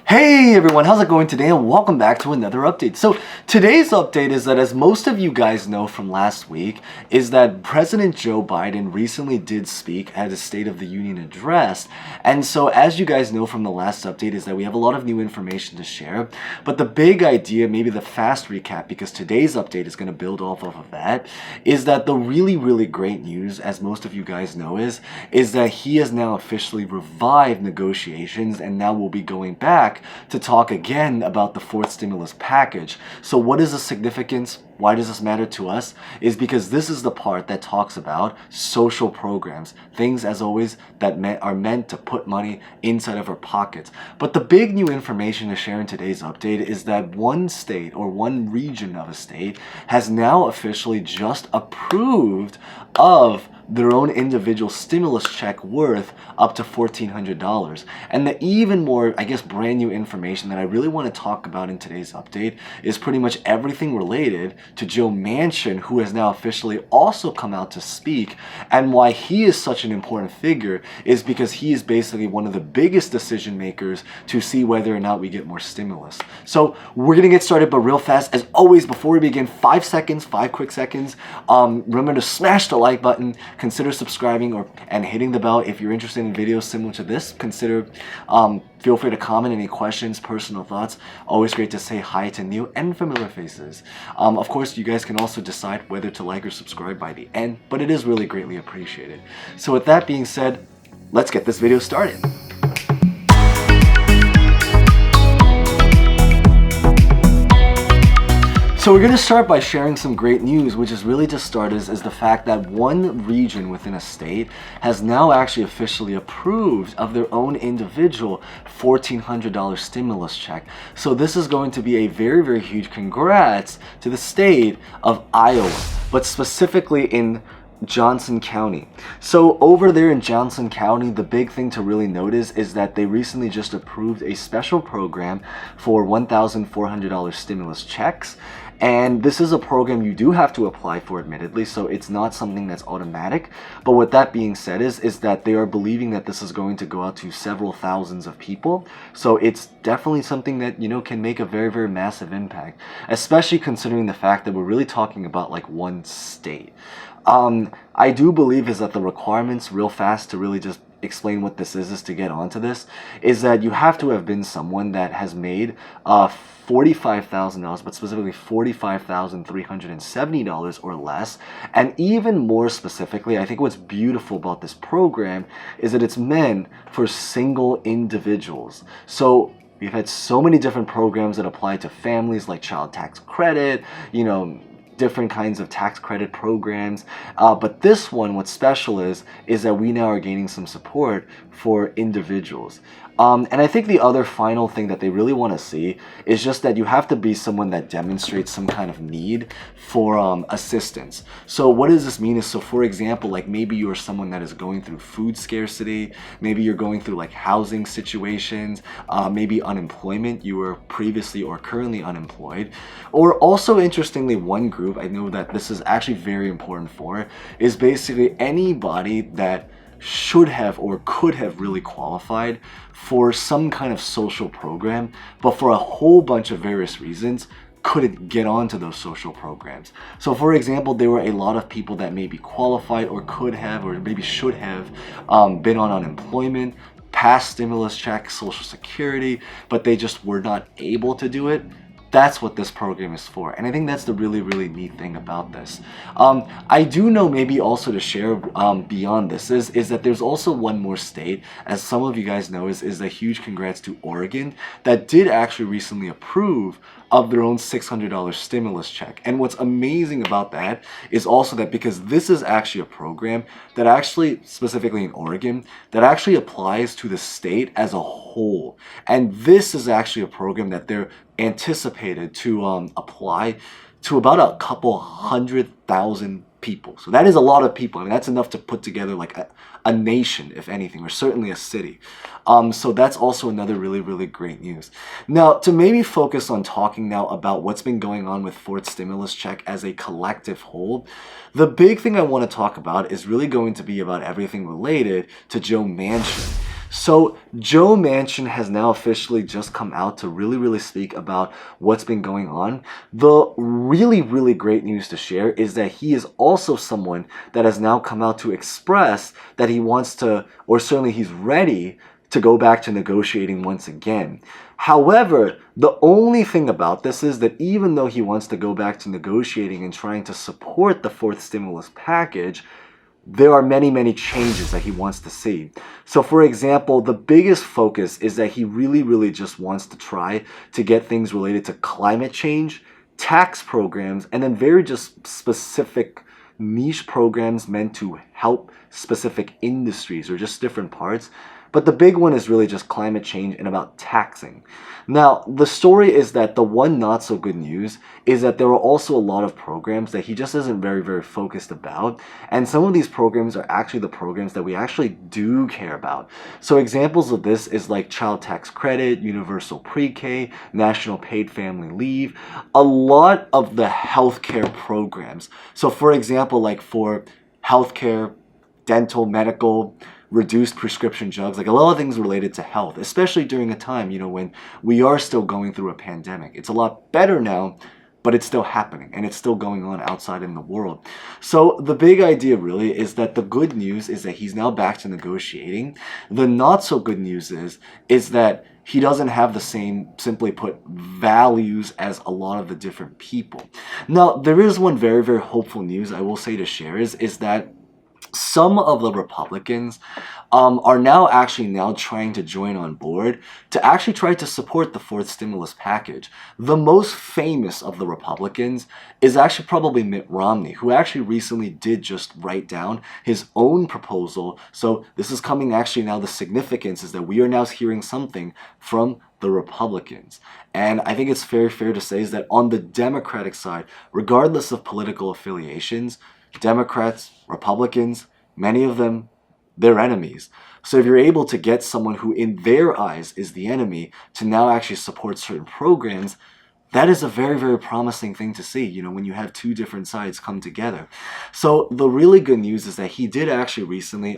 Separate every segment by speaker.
Speaker 1: Hey everyone, how's it going today and welcome back to another update. So today's update is that, as most of you guys know from last week, is that President Joe Biden recently did speak at his State of the Union address. And so as you guys know from the last update is that we have a lot of new information to share. But the big idea, maybe the fast recap, because today's update is going to build off of that, is that the really great news, as most of you guys know, is that he has now officially revived negotiations and now will be going back to talk again about the fourth stimulus package. So what is the significance? Why does this matter to us? Is because this is the part that talks about social programs, things, as always, that are meant to put money inside of our pockets. But the big new information to share in today's update is that one state, or one region of a state, has now officially just approved of their own individual stimulus check worth up to $1,400. And the even more, I guess, brand new information that I really want to talk about in today's update is pretty much everything related to Joe Manchin, who has now officially also come out to speak. And why he is such an important figure is because he is basically one of the biggest decision makers to see whether or not we get more stimulus. So we're gonna get started, but real fast. As always, before we begin, 5 quick seconds. Remember to smash the like button. Consider subscribing and hitting the bell if you're interested in videos similar to this. Feel free to comment any questions, personal thoughts. Always great to say hi to new and familiar faces. Of course, you guys can also decide whether to like or subscribe by the end, but it is really greatly appreciated. So with that being said, let's get this video started. So we're going to start by sharing some great news, which is really, to start, is the fact that one region within a state has now actually officially approved of their own individual $1,400 stimulus check. So this is going to be a very huge congrats to the state of Iowa, but specifically in Johnson County. So over there in Johnson County, the big thing to really notice is that they recently just approved a special program for $1,400 stimulus checks. And this is a program you do have to apply for, admittedly, so it's not something that's automatic. But with that being said is that they are believing that this is going to go out to several thousands of people. So it's definitely something that, you know, can make a very massive impact, especially considering the fact that we're really talking about like one state. I do believe is that the requirements, real fast, to really just explain what this is to get onto this, is that you have to have been someone that has made $45,000, but specifically $45,370 or less. And even more specifically, I think what's beautiful about this program is that it's meant for single individuals. So we've had so many different programs that apply to families, like child tax credit, you know, different kinds of tax credit programs, but this one, what's special is that we now are gaining some support for individuals. And I think the other final thing that they really want to see is just that you have to be someone that demonstrates some kind of need for assistance. So what does this mean is, so for example, like maybe you're someone that is going through food scarcity, maybe you're going through like housing situations, maybe unemployment, you were previously or currently unemployed, or also interestingly, one group I know that this is actually very important for is basically anybody that should have or could have really qualified for some kind of social program, but for a whole bunch of various reasons couldn't get onto those social programs. So for example, there were a lot of people that maybe qualified or could have or maybe should have been on unemployment, past stimulus checks, Social Security, but they just were not able to do it. That's what this program is for. And I think that's the really neat thing about this. I do know, maybe also to share beyond this, is that there's also one more state, as some of you guys know, is a huge congrats to Oregon, that did actually recently approve of their own $600 stimulus check. And what's amazing about that is also that because this is actually a program that actually, specifically in Oregon, that actually applies to the state as a whole. And this is actually a program that they're anticipated to apply to about a couple 100,000 people. So that is a lot of people. I mean, that's enough to put together like a nation, if anything, or certainly a city. So that's also another really great news. Now, to maybe focus on talking now about what's been going on with fourth stimulus check as a collective whole, the big thing I want to talk about is really going to be about everything related to Joe Manchin. So Joe Manchin has now officially just come out to really speak about what's been going on. The really great news to share is that he is also someone that has now come out to express that he wants to, or certainly he's ready to go back to negotiating once again. However, the only thing about this is that even though he wants to go back to negotiating and trying to support the fourth stimulus package, there are many changes that he wants to see. So for example, the biggest focus is that he really just wants to try to get things related to climate change, tax programs, and then very just specific niche programs meant to help specific industries or just different parts. But the big one is really just climate change and about taxing. Now, the story is that the one not so good news is that there are also a lot of programs that he just isn't very focused about. And some of these programs are actually the programs that we actually do care about. So examples of this is like child tax credit, universal pre-K, national paid family leave, a lot of the healthcare programs. So for example, like for healthcare, dental, medical, reduced prescription drugs, like a lot of things related to health, especially during a time, when we are still going through a pandemic. It's a lot better now, but it's still happening and it's still going on outside in the world. So the big idea really is that the good news is that he's now back to negotiating. The not so good news is that he doesn't have the same, simply put, values as a lot of the different people. Now, there is one very hopeful news I will say to share is that some of the Republicans are now trying to join on board to actually try to support the fourth stimulus package. The most famous of the Republicans is actually probably Mitt Romney, who actually recently did just write down his own proposal. So this is coming actually now, the significance is that we are now hearing something from the Republicans. And I think it's fair to say is that on the Democratic side, regardless of political affiliations, Democrats, Republicans, many of them, they're enemies. So if you're able to get someone who in their eyes is the enemy to now actually support certain programs, that is a very promising thing to see, when you have two different sides come together. So the really good news is that he did actually recently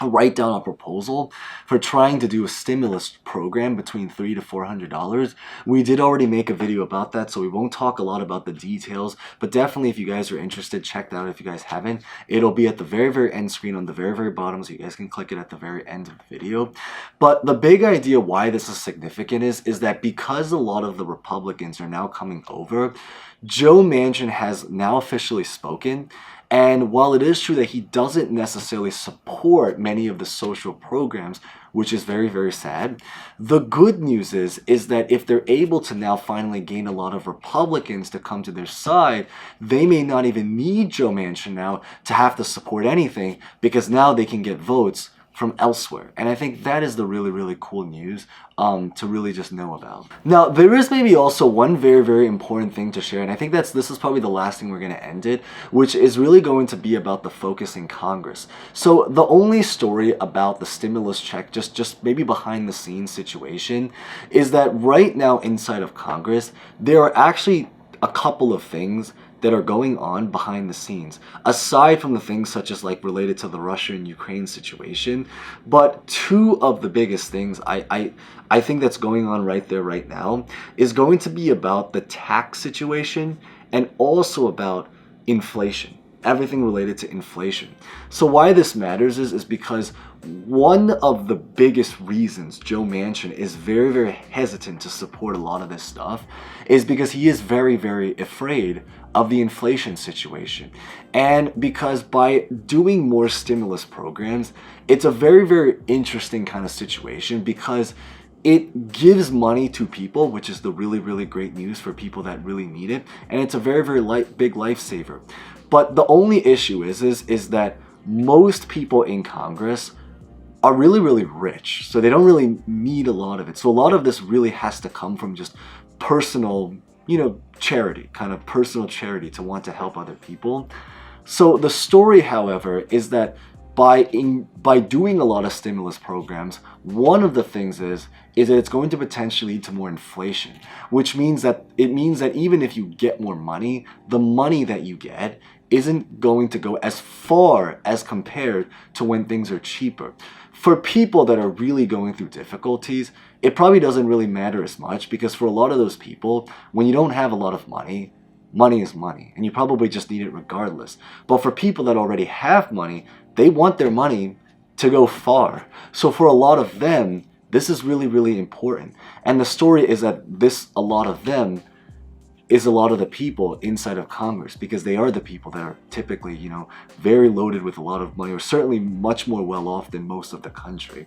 Speaker 1: write down a proposal for trying to do a stimulus program between $300 to $400. We did already make a video about that, so we won't talk a lot about the details, but definitely if you guys are interested, check that out if you guys haven't. It'll be at the very end screen on the very bottom, so you guys can click it at the very end of the video. But the big idea why this is significant is that because a lot of the Republicans are now coming over, Joe Manchin has now officially spoken. And while it is true that he doesn't necessarily support many of the social programs, which is very sad, the good news is that if they're able to now finally gain a lot of Republicans to come to their side, they may not even need Joe Manchin now to have to support anything, because now they can get votes from elsewhere. And I think that is the really cool news to really just know about. Now, there is maybe also one very important thing to share, and I think this is probably the last thing we're going to end it, which is really going to be about the focus in Congress. So the only story about the stimulus check, just maybe behind the scenes situation, is that right now inside of Congress, there are actually a couple of things that are going on behind the scenes, aside from the things such as like related to the Russia and Ukraine situation. But two of the biggest things I think that's going on right now is going to be about the tax situation and also about inflation. Everything related to inflation. So why this matters is because one of the biggest reasons Joe Manchin is very hesitant to support a lot of this stuff is because he is very afraid of the inflation situation. And because by doing more stimulus programs, it's a very interesting kind of situation, because it gives money to people, which is the really great news for people that really need it, and it's a very big lifesaver. But the only issue is that most people in Congress are really rich, so they don't really need a lot of it. So a lot of this really has to come from just personal, charity, kind of personal charity to want to help other people. So the story, however, is that by doing a lot of stimulus programs, one of the things is that it's going to potentially lead to more inflation, which means that even if you get more money, the money that you get isn't going to go as far as compared to when things are cheaper. For people that are really going through difficulties, it probably doesn't really matter as much, because for a lot of those people, when you don't have a lot of money, money is money, and you probably just need it regardless. But for people that already have money, they want their money to go far. So for a lot of them, this is really, really important. And the story is that a lot of them is a lot of the people inside of Congress, because they are the people that are typically, very loaded with a lot of money, or certainly much more well off than most of the country.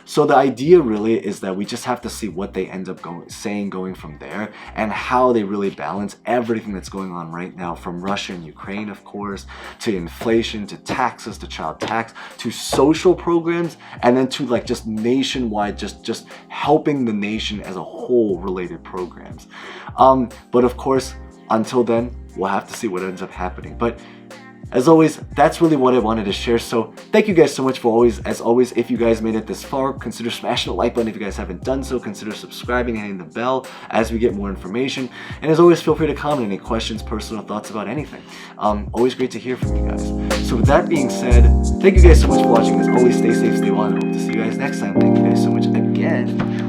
Speaker 1: So the idea really is that we just have to see what they end up saying going from there, and how they really balance everything that's going on right now, from Russia and Ukraine, of course, to inflation, to taxes, to child tax, to social programs, and then to like just nationwide, just helping the nation as a whole related programs. But of course, until then, we'll have to see what ends up happening. But as always, that's really what I wanted to share. So thank you guys so much for as always, if you guys made it this far, consider smashing the like button. If you guys haven't done so, consider subscribing and hitting the bell as we get more information. And as always, feel free to comment any questions, personal thoughts about anything. Always great to hear from you guys. So with that being said, thank you guys so much for watching. As always, stay safe, stay well, and I hope to see you guys next time. Thank you guys so much again.